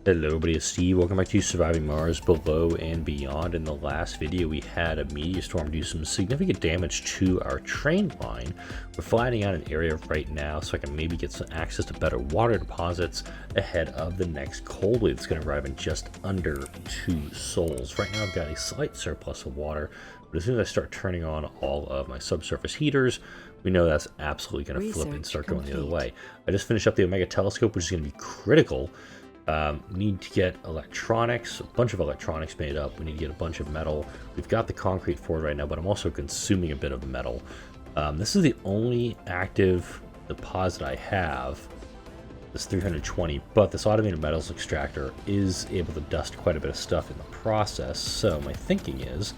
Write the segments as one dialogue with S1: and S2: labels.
S1: Hello everybody, it's Steve. Welcome back to Surviving Mars Below and Beyond. In the last video, we had a meteor storm do some significant damage to our train line. We're flying out an area right now so I can maybe get some access to better water deposits ahead of the next cold wave that's going to arrive in just under 2 sols. Right now I've got a slight surplus of water, but as soon as I start turning on all of my subsurface heaters, we know that's absolutely going to flip and start going the other way. I just finished up the Omega telescope, which is going to be critical. Need to get electronics, a bunch of electronics made up. We need to get a bunch of metal. We've got the concrete for it right now, but I'm also consuming a bit of metal. This is the only active deposit I have, this 320, but this automated metals extractor is able to dust quite a bit of stuff in the process. So my thinking is,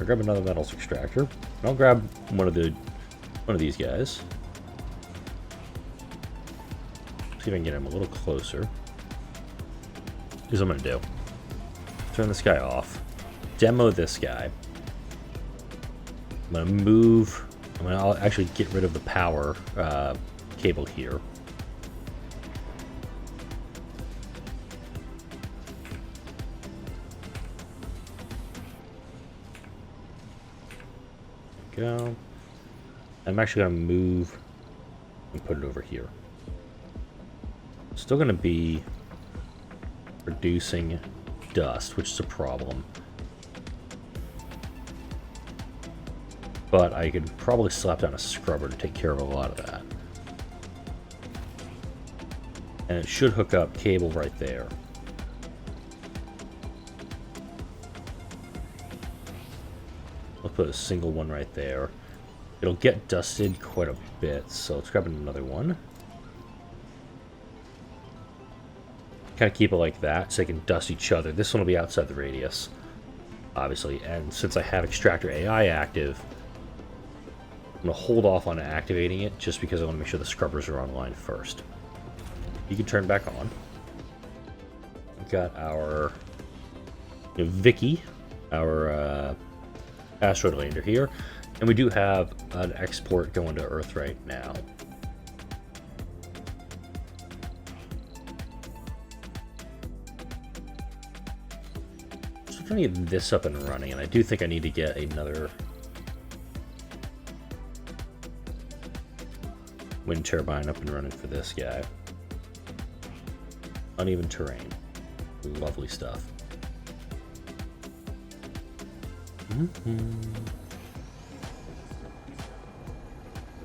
S1: I'll grab another metals extractor, and I'll grab one of these guys. See if I can get him a little closer. Here's what I'm going to do. Turn this guy off. Demo this guy. I'm going to move... I'll actually get rid of the power cable here. There we go. I'm actually going to move and put it over here. Still going to be producing dust, which is a problem. But I could probably slap down a scrubber to take care of a lot of that. And it should hook up cable right there. Let's put a single one right there. It'll get dusted quite a bit, so let's grab another one. Kind of keep it like that so they can dust each other. This one will be outside the radius, obviously, and since I have Extractor AI active, I'm going to hold off on activating it just because I want to make sure the scrubbers are online first. You can turn back on. We've got our Vicky, our asteroid lander here, and we do have an export going to Earth right now. I need this up and running, and I do think I need to get another wind turbine up and running for this guy. Uneven terrain. Lovely stuff.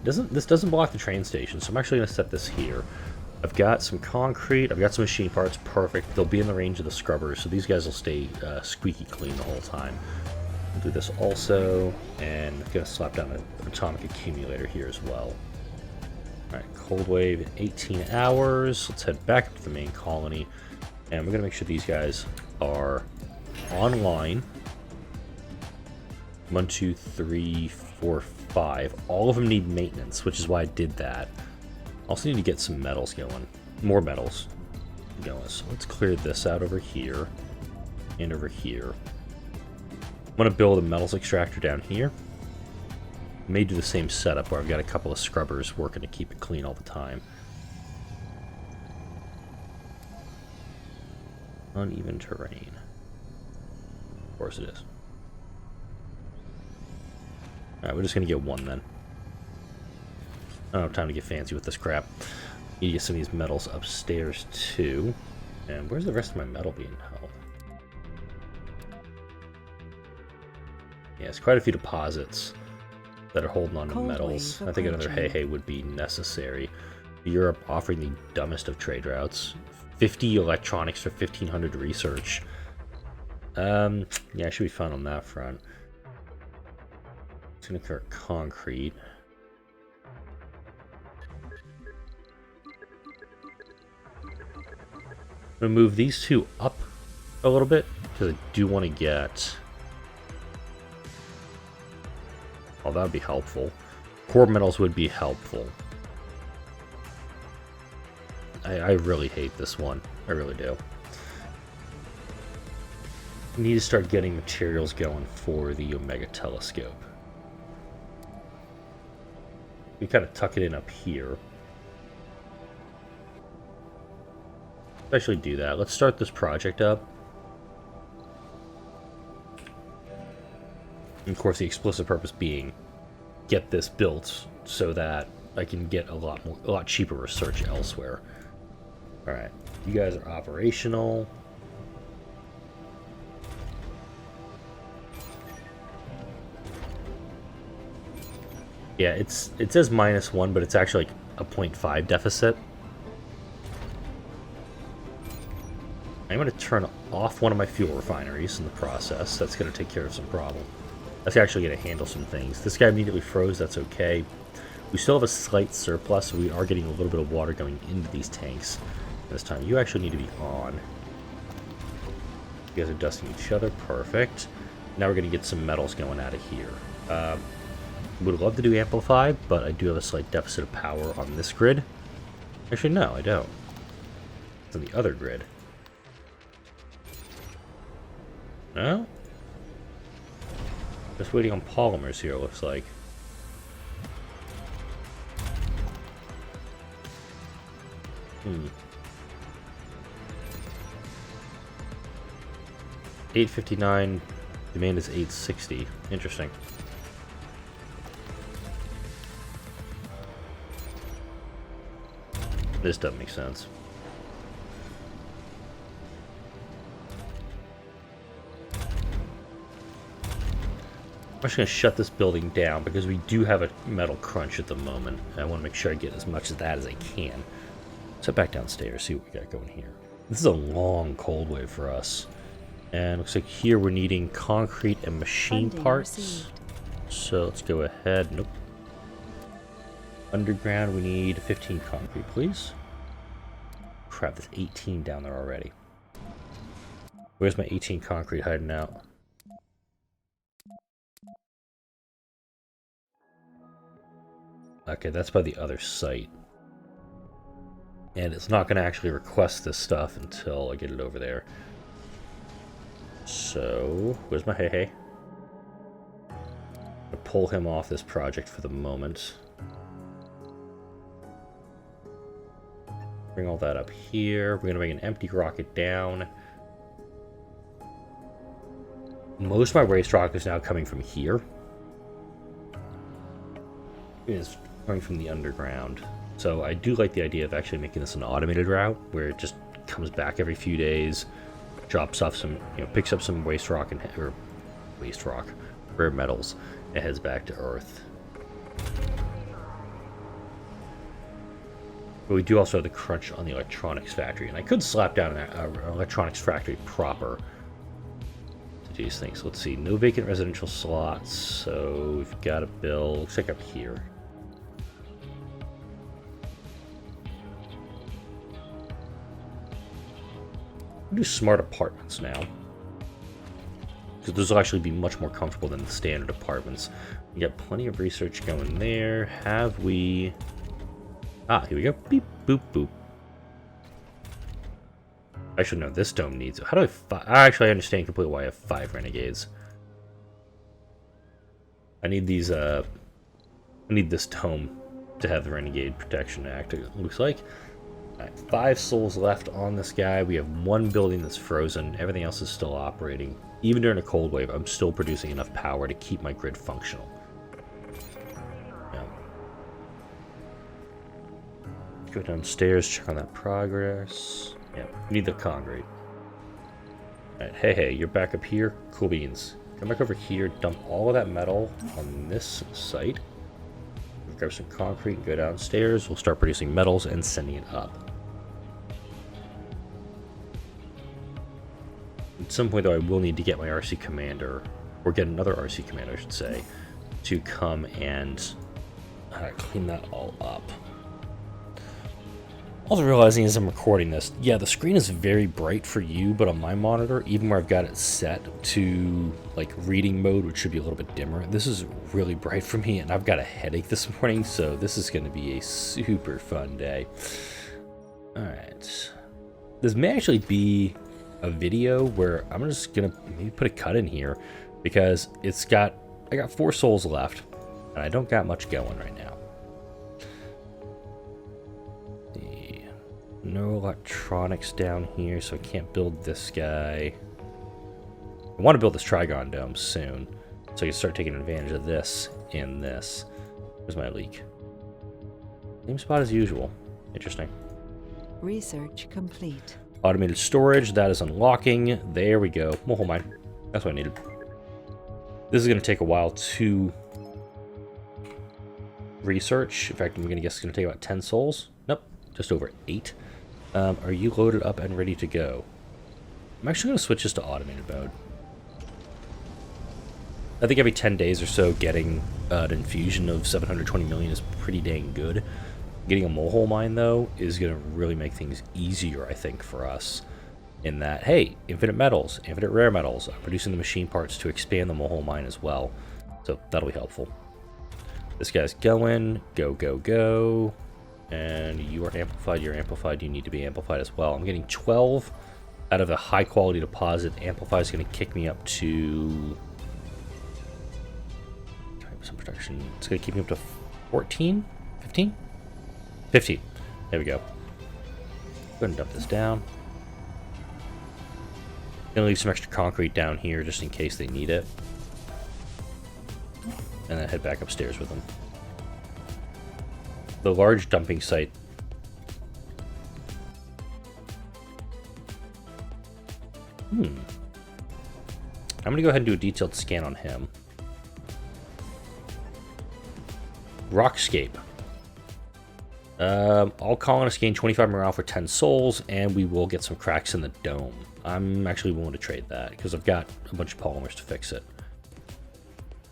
S1: This doesn't block the train station, so I'm actually going to set this here. I've got some concrete, I've got some machine parts, perfect. They'll be in the range of the scrubbers, so these guys will stay squeaky clean the whole time. We'll do this also, and I'm going to slap down an atomic accumulator here as well. Alright, cold wave, 18 hours. Let's head back up to the main colony, and we're going to make sure these guys are online. 1, 2, 3, 4, 5. All of them need maintenance, which is why I did that. Also need to get some metals going. More metals going. So let's clear this out over here. And over here. I'm going to build a metals extractor down here. May do the same setup where I've got a couple of scrubbers working to keep it clean all the time. Uneven terrain. Of course it is. Alright, we're just going to get one then. I don't have time to get fancy with this crap. Need to get some of these metals upstairs too. And where's the rest of my metal being held? Yeah, it's quite a few deposits that are holding on to metals. I think another hey would be necessary. Europe offering the dumbest of trade routes. 50 electronics for 1,500 research. Yeah, I should be fine on that front. It's gonna clear concrete. I'm going to move these two up a little bit, because I do want to get... Oh, that would be helpful. Core metals would be helpful. I really hate this one. I really do. I need to start getting materials going for the Omega telescope. We kind of tuck it in up here. Let's actually do that. Let's start this project up. And of course, the explicit purpose being get this built so that I can get a lot cheaper research elsewhere. All right, you guys are operational. Yeah, it says -1, but it's actually like a 0.5 deficit. I'm going to turn off one of my fuel refineries in the process. That's going to take care of some problem. That's actually going to handle some things. This guy immediately froze. That's okay. We still have a slight surplus, so we are getting a little bit of water going into these tanks this time. You actually need to be on. You guys are dusting each other. Perfect. Now we're going to get some metals going out of here. Would love to do amplify, but I do have a slight deficit of power on this grid. Actually, no, I don't. It's on the other grid. No? Just waiting on polymers here, it looks like. Hmm. 859, demand is 860. Interesting. This doesn't make sense. I'm just going to shut this building down because we do have a metal crunch at the moment. I want to make sure I get as much of that as I can. So back downstairs, see what we got going here. This is a long cold wave for us. And looks like here we're needing concrete and machine parts. Received. So let's go ahead. Nope. Underground, we need 15 concrete, please. Crap, there's 18 down there already. Where's my 18 concrete hiding out? Okay, that's by the other site. And it's not going to actually request this stuff until I get it over there. So, where's my hey? I'm going to pull him off this project for the moment. Bring all that up here. We're going to bring an empty rocket down. Most of my waste rock is now coming from here. It is coming from the underground. So I do like the idea of actually making this an automated route where it just comes back every few days, drops off some, picks up some waste rock or rare metals, and heads back to Earth. But we do also have the crunch on the electronics factory, and I could slap down an electronics factory proper to do these things. Let's see, no vacant residential slots, so we've got to build, looks like up here. We'll do smart apartments now, because those will actually be much more comfortable than the standard apartments. We got plenty of research going there. Have we... Ah, here we go. Beep, boop, boop. I should know this dome needs... How do I understand completely why I have 5 renegades. I need these, I need this dome to have the Renegade Protection Act, it looks like. Alright, 5 souls left on this guy. We have 1 building that's frozen. Everything else is still operating. Even during a cold wave, I'm still producing enough power to keep my grid functional. Go downstairs, check on that progress. Yeah, we need the concrete. Alright, hey, you're back up here. Cool beans. Come back over here, dump all of that metal on this site. Grab some concrete and go downstairs. We'll start producing metals and sending it up. At some point, though, I will need to get my RC commander, or get another RC commander, I should say, to come and clean that all up. Also realizing as I'm recording this, yeah, the screen is very bright for you, but on my monitor, even where I've got it set to like reading mode, which should be a little bit dimmer, this is really bright for me, and I've got a headache this morning, so this is going to be a super fun day. Alright. This may actually be a video where I'm just going to maybe put a cut in here, because I got 4 souls left, and I don't got much going right now. No electronics down here, so I can't build this guy. I want to build this Trigon Dome soon, so I can start taking advantage of this and this. Where's my leak? Same spot as usual. Interesting.
S2: Research complete.
S1: Automated storage, that is unlocking. There we go. Well, hold mine. That's what I needed. This is going to take a while to research. In fact, I'm going to guess it's going to take about 10 souls. Nope, just over 8. Are you loaded up and ready to go? I'm actually going to switch this to automated mode. I think every 10 days or so, getting an infusion of 720 million is pretty dang good. Getting a mole hole mine, though, is going to really make things easier, I think, for us. In that, hey, infinite metals, infinite rare metals. I'm producing the machine parts to expand the mole hole mine as well. So that'll be helpful. This guy's going. Go, go, go. And you are amplified. You're amplified. You need to be amplified as well. I'm getting 12 out of a high-quality deposit. Amplify is going to kick me up to... some production. It's going to keep me up to 14? 15? 15. There we go. Go ahead and dump this down. Gonna leave some extra concrete down here just in case they need it. And then head back upstairs with them. The large dumping site. I'm gonna go ahead and do a detailed scan on him. Rockscape. All colonists gain 25 morale for 10 souls, and we will get some cracks in the dome. I'm actually willing to trade that, because I've got a bunch of polymers to fix it.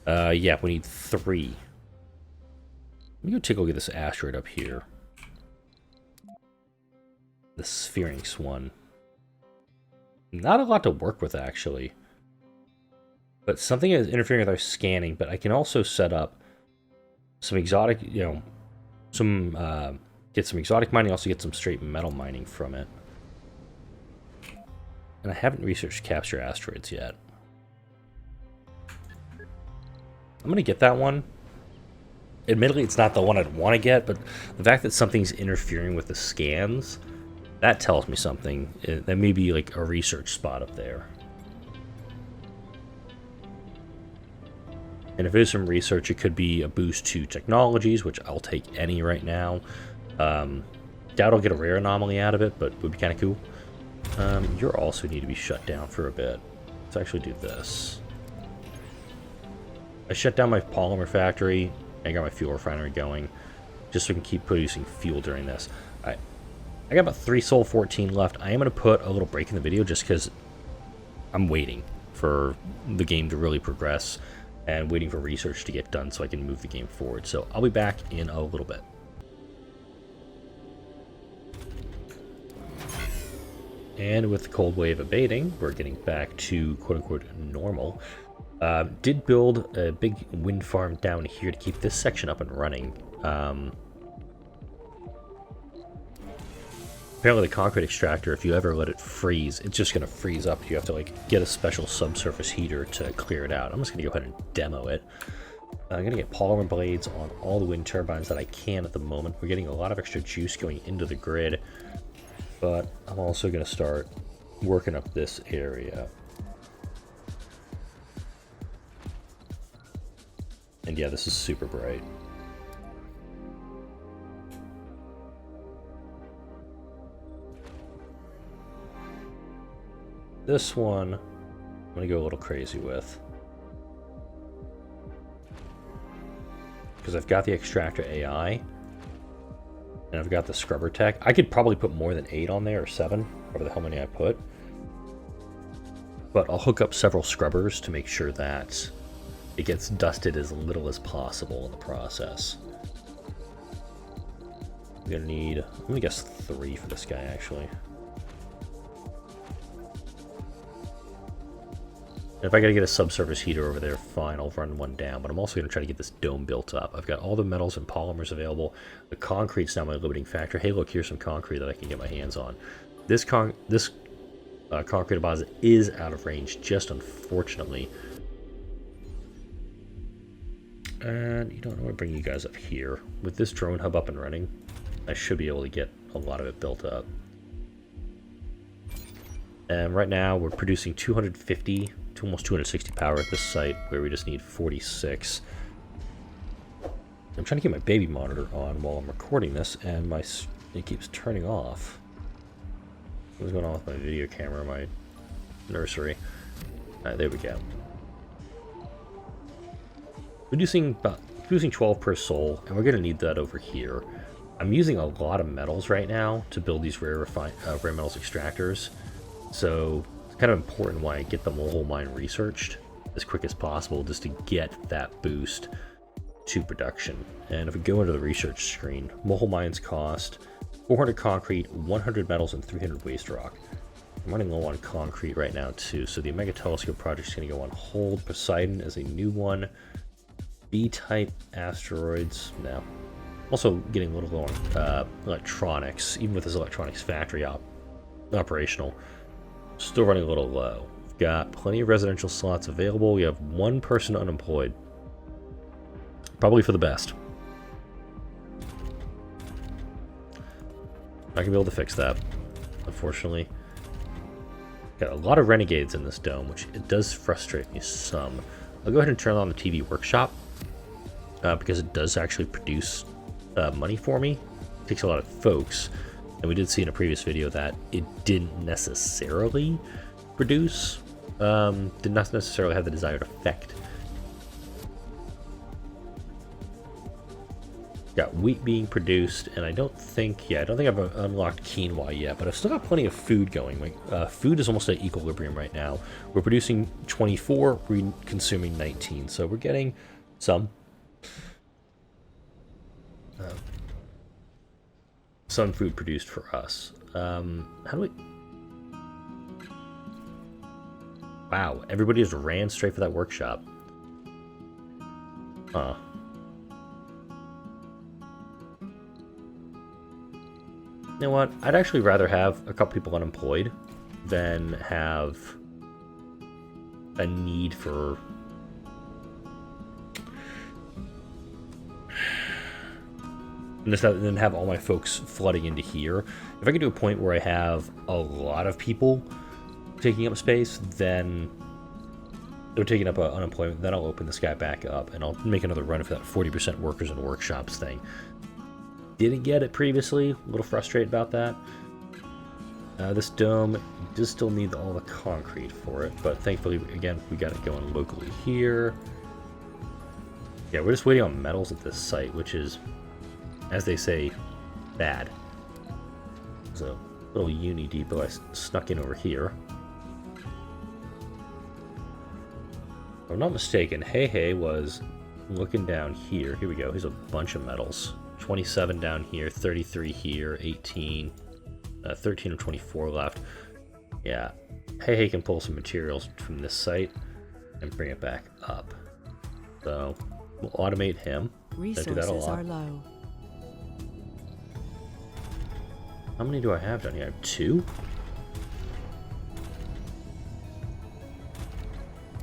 S1: Yeah, we need 3. Let me go take a look at this asteroid up here. The Sphinx one. Not a lot to work with, actually. But something is interfering with our scanning, but I can also set up some exotic, you know, get some exotic mining, also get some straight metal mining from it. And I haven't researched capture asteroids yet. I'm going to get that one. Admittedly, it's not the one I'd want to get, but the fact that something's interfering with the scans, that tells me something. That may be like a research spot up there. And if there's some research, it could be a boost to technologies, which I'll take any right now. Doubt I'll get a rare anomaly out of it, but would be kind of cool. You also need to be shut down for a bit. Let's actually do this. I shut down my polymer factory. I got my fuel refinery going, just so I can keep producing fuel during this. I got about 3 Sol 14 left. I am going to put a little break in the video just because I'm waiting for the game to really progress and waiting for research to get done so I can move the game forward. So I'll be back in a little bit. And with the cold wave abating, we're getting back to quote-unquote normal. Did build a big wind farm down here to keep this section up and running. Apparently the concrete extractor, if you ever let it freeze, it's just going to freeze up. You have to like get a special subsurface heater to clear it out. I'm just going to go ahead and demo it. I'm going to get polymer blades on all the wind turbines that I can at the moment. We're getting a lot of extra juice going into the grid. But I'm also going to start working up this area. And yeah, this is super bright. This one, I'm going to go a little crazy with. Because I've got the extractor AI. And I've got the scrubber tech. I could probably put more than 8 on there, or 7, whatever the hell many I put. But I'll hook up several scrubbers to make sure that it gets dusted as little as possible in the process. I'm gonna need, I'm gonna guess 3 for this guy actually. And if I gotta get a subsurface heater over there, fine, I'll run one down, but I'm also gonna try to get this dome built up. I've got all the metals and polymers available. The concrete's now my limiting factor. Hey look, here's some concrete that I can get my hands on. This concrete deposit is out of range, just unfortunately. And you know, I'm gonna bring you guys up here. With this drone hub up and running, I should be able to get a lot of it built up. And right now we're producing 250 to almost 260 power at this site, where we just need 46. I'm trying to keep my baby monitor on while I'm recording this, and it keeps turning off. What's going on with my video camera, my nursery? Alright, there we go. Producing 12 per soul, and we're going to need that over here. I'm using a lot of metals right now to build these rare metals extractors, so it's kind of important when I get the mole mine researched as quick as possible, just to get that boost to production. And if we go into the research screen, mole mines cost 400 concrete, 100 metals, and 300 waste rock. I'm running low on concrete right now too, so the Omega Telescope project is going to go on hold. Poseidon is a new one. B-type asteroids, no. Also getting a little low on electronics, even with this electronics factory operational. Still running a little low. We've got plenty of residential slots available. We have one person unemployed. Probably for the best. Not gonna be able to fix that, unfortunately. Got a lot of renegades in this dome, which it does frustrate me some. I'll go ahead and turn on the TV workshop because it does actually produce money for me. It takes a lot of folks, and we did see in a previous video that it didn't necessarily produce, did not necessarily have the desired effect. Got wheat being produced, and I don't think I've unlocked quinoa yet, but I've still got plenty of food going. Food is almost at equilibrium right now. We're producing 24, we're consuming 19, so we're getting some food produced for us. How do we... Wow, everybody just ran straight for that workshop. Huh. You know what? I'd actually rather have a couple people unemployed than have a need for... than have all my folks flooding into here. If I could do a point where I have a lot of people taking up space, then they're taking up unemployment, then I'll open this guy back up and I'll make another run for that 40% workers and workshops thing. Didn't get it previously, a little frustrated about that. This dome does still need all the concrete for it, but thankfully, again, we got it going locally here. Yeah, we're just waiting on metals at this site, which is, as they say, bad. So, little uni depot I snuck in over here. If I'm not mistaken, Hey was looking down here. Here we go, here's a bunch of metals. 27 down here, 33 here, 18, 13 or 24 left. Yeah, Hey can pull some materials from this site and bring it back up. So we'll automate him.
S2: Resources
S1: do that a lot.
S2: are low.
S1: How many do I have down here? I have 2?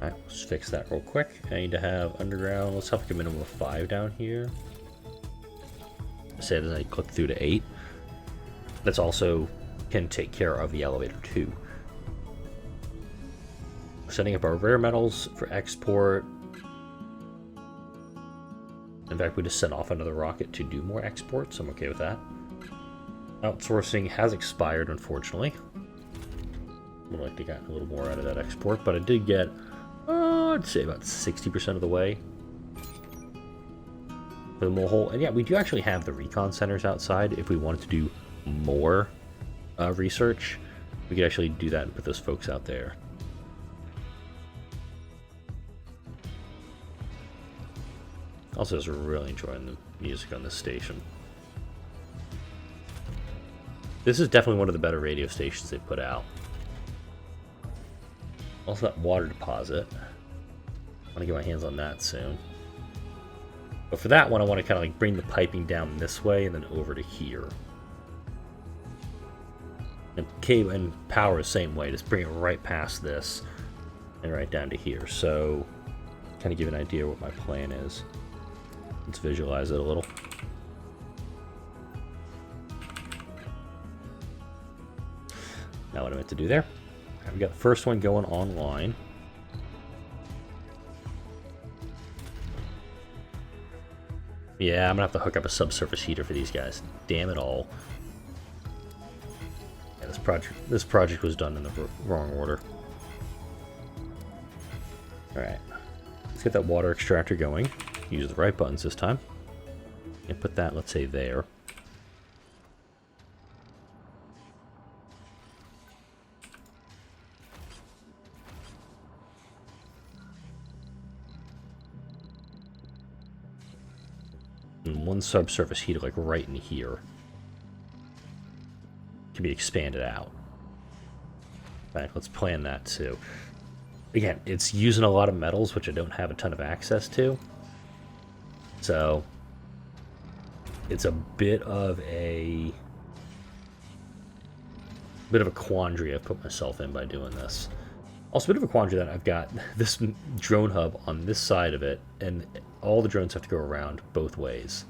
S1: Alright, let's fix that real quick. I need to have underground. Let's have like a minimum of 5 down here. Say that I click through to 8. That's also can take care of the elevator too. Setting up our rare metals for export. In fact, we just sent off another rocket to do more exports. I'm okay with that. Outsourcing has expired, unfortunately. Would like to get a little more out of that export, but I did get, I'd say about 60% of the way. For the mole hole. And yeah, we do actually have the recon centers outside. If we wanted to do more research, we could actually do that and put those folks out there. Also, just really enjoying the music on this station. This is definitely one of the better radio stations they put out. Also, that water deposit. I want to get my hands on that soon. But for that one, I want to kind of like bring the piping down this way and then over to here. And cable and power the same way, just bring it right past this and right down to here. So, kind of give an idea what my plan is. Let's visualize it a little. Now what I meant to do there. We got the first one going online. Yeah, I'm gonna have to hook up a subsurface heater for these guys. Damn it all. Yeah, this project was done in the wrong order. Alright. Let's get that water extractor going. Use the right buttons this time. And put that, let's say, there. And one subsurface heater, like right in here, can be expanded out. All right, let's plan that too. Again, it's using a lot of metals, which I don't have a ton of access to. So it's a bit of a quandary I've put myself in by doing this. Also, a bit of a quandary that I've got this drone hub on this side of it, and all the drones have to go around both ways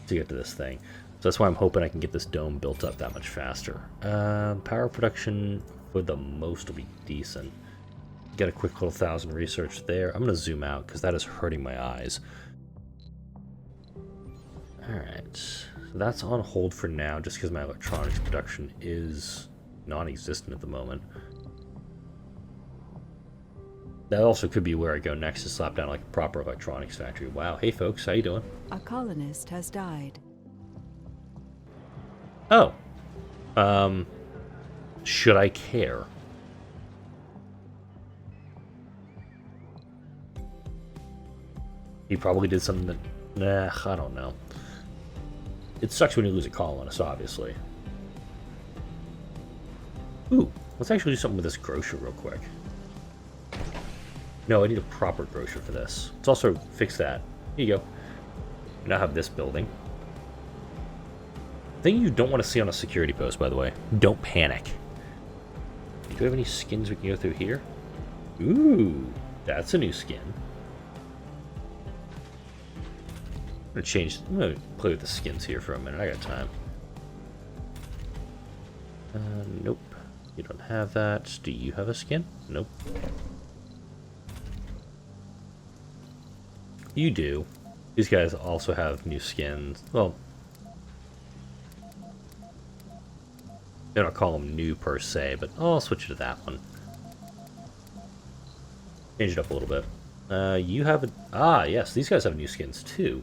S1: to get to this thing. So that's why I'm hoping I can get this dome built up that much faster. Power production for the most will be decent. Get a quick little 1,000 research there. I'm going to zoom out because that is hurting my eyes. Alright, so that's on hold for now just because my electronics production is non-existent at the moment. That also could be where I go next to slap down like a proper electronics factory. Wow, hey folks, how you doing?
S2: A colonist has died.
S1: Oh. Should I care? He probably did something that... Nah, I don't know. It sucks when you lose a colonist, obviously. Ooh, let's actually do something with this grocer real quick. No, I need a proper grocer for this. Let's also fix that. Here you go. We now have this building. Thing you don't want to see on a security post, by the way. Don't panic. Do we have any skins we can go through here? Ooh, that's a new skin. I'm gonna play with the skins here for a minute. I got time. Nope. You don't have that. Do you have a skin? Nope. You do. These guys also have new skins. Well, they don't call them new per se, but I'll switch it to that one. Change it up a little bit. You have a... Ah, yes, these guys have new skins too.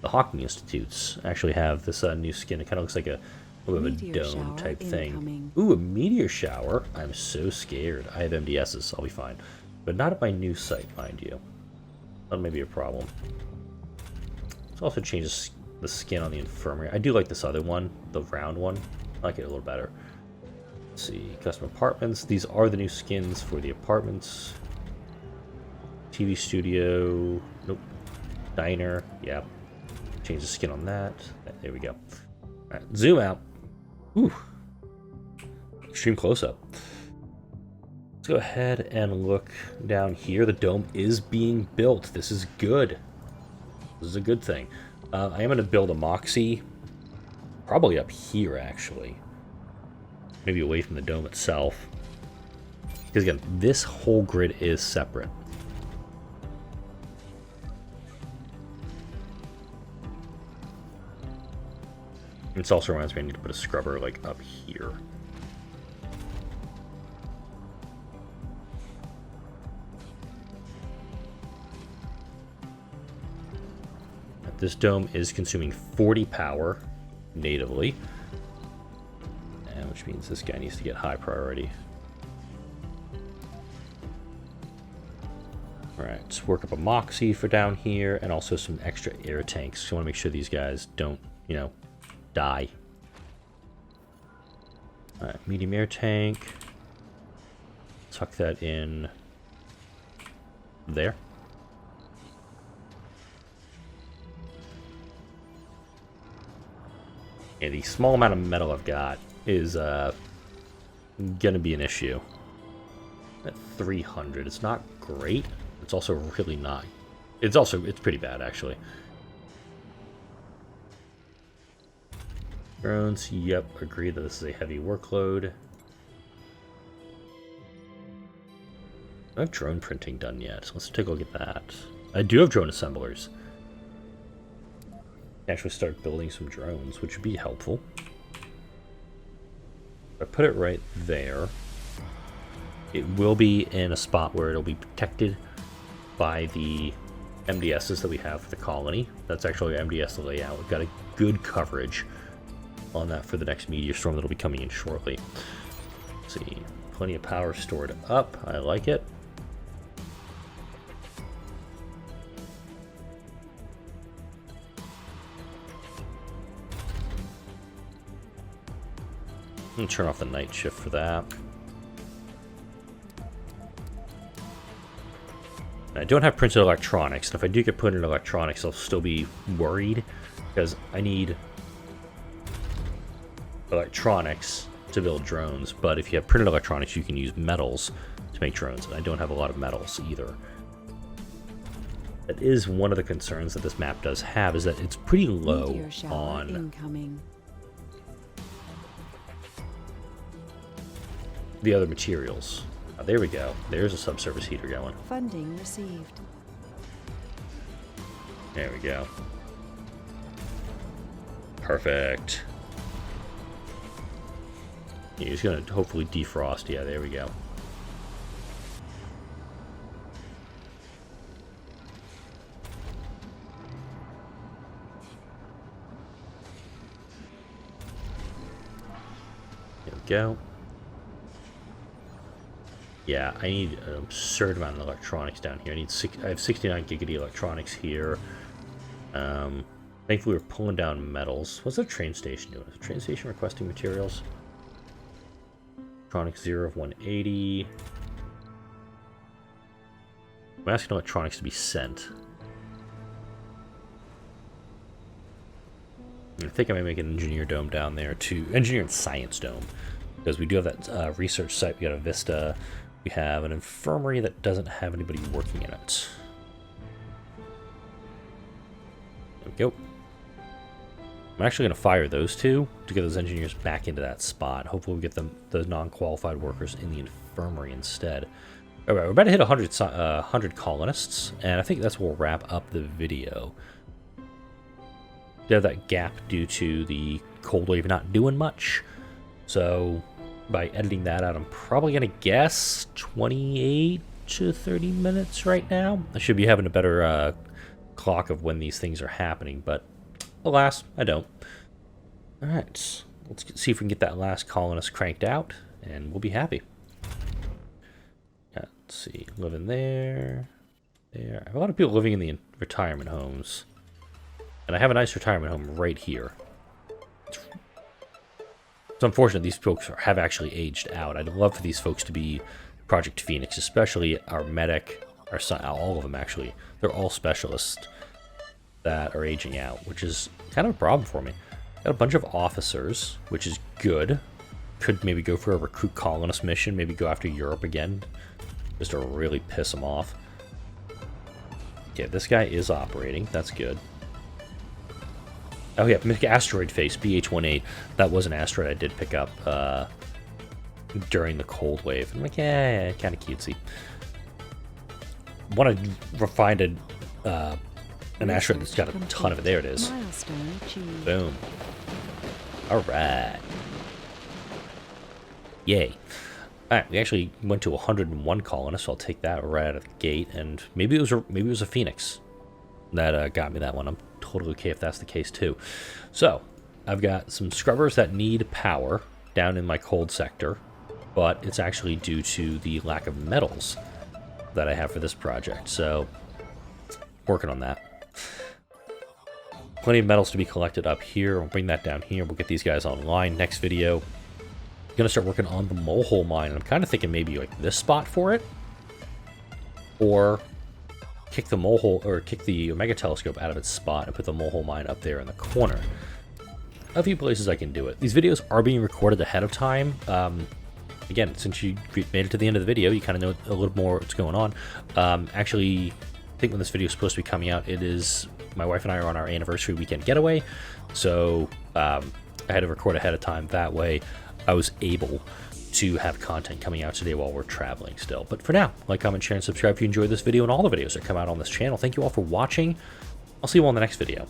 S1: The Hawking Institutes actually have this new skin. It kind of looks like a little bit of a dome type thing. Ooh, a meteor shower. I'm so scared. I have MDSs. I'll be fine. But not at my new site, mind you. That may be a problem. Let's also change the skin on the infirmary. I do like this other one, the round one. I like it a little better. Let's see, custom apartments. These are the new skins for the apartments. TV studio. Nope. Diner. Yeah. Change the skin on that. There we go. Alright, zoom out. Ooh. Extreme close-up. Let's go ahead and look down here. The dome is being built. This is good. This is a good thing. I am going to build a Moxie. Probably up here, actually. Maybe away from the dome itself. Because again, this whole grid is separate. This also reminds me I need to put a scrubber like up here. This dome is consuming 40 power natively, and which means this guy needs to get high priority. Alright, let's work up a Moxie for down here, and also some extra air tanks. So I want to make sure these guys don't, you know, die. Alright, medium air tank. Tuck that in there. Yeah, the small amount of metal I've got is gonna be an issue. At 300, it's not great. It's also really not. It's pretty bad actually. Drones, yep, agree that this is a heavy workload. don't have drone printing done yet, so let's take a look at that. I do have drone assemblers. Actually start building some drones, which would be helpful. If I put it right there, it will be in a spot where it'll be protected by the MDSs that we have for the colony. That's actually our MDS layout. We've got a good coverage on that for the next meteor storm that'll be coming in shortly. Let's see, plenty of power stored up. I like it. I'm gonna turn off the night shift for that. I don't have printed electronics, and if I do get printed electronics, I'll still be worried because I need electronics to build drones. But if you have printed electronics, you can use metals to make drones, and I don't have a lot of metals either. That is one of the concerns that this map does have, is that it's pretty low on
S2: incoming.
S1: The other materials. Oh, there we go. There's a subsurface heater going.
S2: Funding received.
S1: There we go. Perfect. He's going to hopefully defrost. Yeah, there we go. There we go. Yeah, I need an absurd amount of electronics down here. I have 69 gigabyte electronics here. Thankfully, we're pulling down metals. What's the train station doing? Is the train station requesting materials? Electronics 0 of 180. I'm asking electronics to be sent. I think I may make an engineer dome down there too. Engineer and science dome. Because we do have that research site. We got a Vista. We have an infirmary that doesn't have anybody working in it. There we go. I'm actually going to fire those two to get those engineers back into that spot. Hopefully we get the non-qualified workers in the infirmary instead. Alright, we're about to hit 100 colonists, and I think that's where we'll wrap up the video. We have that gap due to the cold wave not doing much. So by editing that out, I'm probably going to guess 28 to 30 minutes right now. I should be having a better clock of when these things are happening, but alas, I don't. Alright, let's see if we can get that last colonist cranked out, and we'll be happy. Let's see, living there. I have a lot of people living in the retirement homes. And I have a nice retirement home right here. It's unfortunate these folks have actually aged out. I'd love for these folks to be Project Phoenix, especially our medic, our son, all of them actually. They're all specialists that are aging out, which is kind of a problem for me. Got a bunch of officers, which is good. Could maybe go for a recruit colonist mission, maybe go after Europe again, just to really piss them off. Okay, this guy is operating. That's good. Oh yeah, make asteroid face, BH-18. That was an asteroid I did pick up during the cold wave. I'm like, yeah, kind of cutesy. Want to find an asteroid that's got a ton of it. There it is.
S2: Milestone achieved.
S1: Boom. All right. Yay. All right, we actually went to 101 colonists, so I'll take that right out of the gate. And maybe it was a Phoenix that got me that one. I'm totally okay if that's the case too. So I've got some scrubbers that need power down in my cold sector, but it's actually due to the lack of metals that I have for this project. So working on that. Plenty of metals to be collected up here. We'll bring that down here. We'll get these guys online. Next video, I'm gonna start working on the mole hole mine, and I'm kind of thinking maybe like this spot for it, or kick the mole hole, or kick the Omega telescope out of its spot and put the mole hole mine up there in the corner. A few places I can do it. These videos are being recorded ahead of time. Again, since you made it to the end of the video, you kind of know a little more what's going on. Actually, I think when this video is supposed to be coming out, it is my wife and I are on our anniversary weekend getaway, so I had to record ahead of time. That way, I was able to have content coming out today while we're traveling still. But for now, like, comment, share, and subscribe if you enjoyed this video and all the videos that come out on this channel. Thank you all for watching. I'll see you all in the next video.